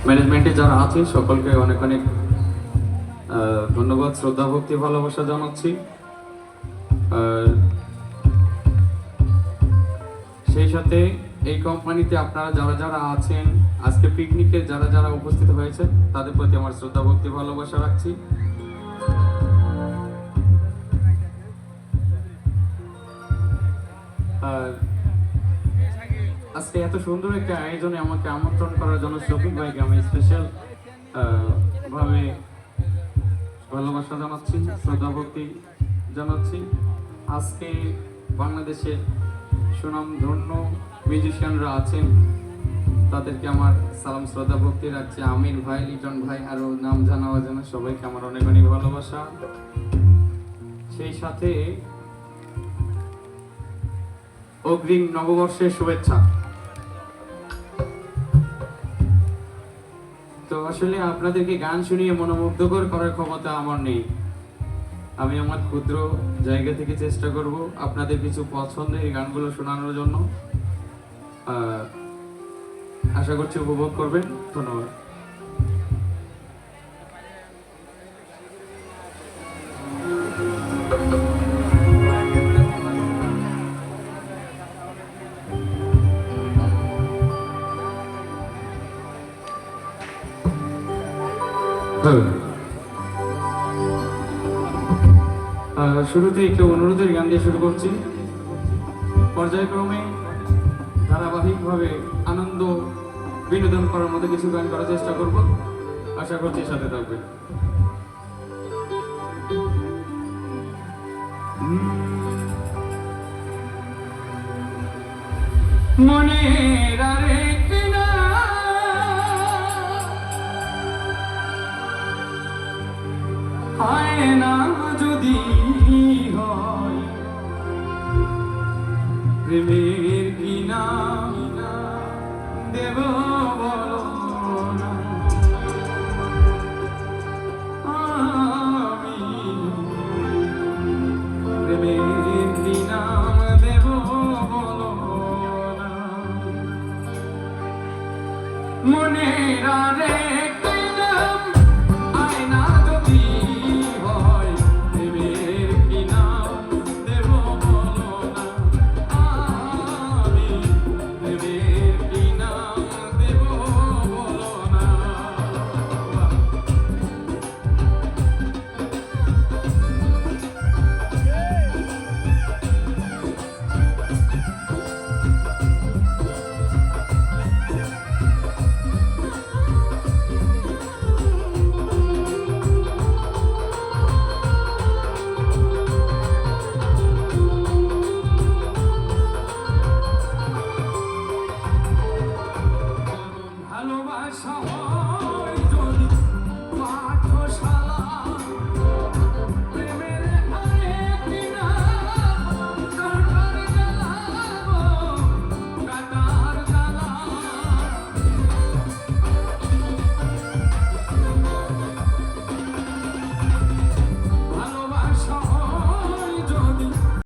ম্যানেজমেন্টে যারা আছে সকলকে অনেক অনেক ধন্যবাদ, শ্রদ্ধা, ভক্তি, ভালোবাসা জানাচ্ছি। আর সেই সাথে এই কোম্পানিতে আপনারা যারা যারা আছেন, আজকে পিকনিকে যারা যারা উপস্থিত হয়েছে, তাদের প্রতি আমার শ্রদ্ধা, ভক্তি, ভালোবাসা রাখছি। আর আজকে এত সুন্দর একটা আয়োজনে আমাকে আমন্ত্রণ করার জন্য শফিক ভাইকে আমি স্পেশাল ভাবে ভালোবাসা জানাচ্ছি, শ্রদ্ধা, ভক্তি জানাচ্ছি। আজকে বাংলাদেশের সুনামধন্য মিউজিশিয়ানরা আছেন, তাদেরকে আমার সালাম, শ্রদ্ধা, ভক্তি রাখছি। আমির ভাই, লিটন ভাই, আরো নাম জানা অজানা সবাইকে আমার অনেক অনেক ভালোবাসা। সেই সাথে অগ্রিম নববর্ষের শুভেচ্ছা। তো আসলে আপনাদেরকে গান শুনিয়ে মনোমুগ্ধকর করার ক্ষমতা আমার নেই। আমি আমার ক্ষুদ্র জায়গা থেকে চেষ্টা করব আপনাদের কিছু পছন্দের এই গানগুলো শোনানোর জন্য। আশা করছি উপভোগ করবেন। ধন্যবাদ। শুরুতে একটু অনুরোধের গান দিয়ে শুরু করছি। পর্যায়ক্রমে ধারাবাহিকভাবে আনন্দ বিনোদন করার মতো কিছু গান করার চেষ্টা করব। আশা করছি সাথে থাকবেন। মনের আরেকটা হয় না যদি হয় প্রেমের কিনা দেব বলো না, আমি প্রেমের কিনা দেব বলো না। মনের আরে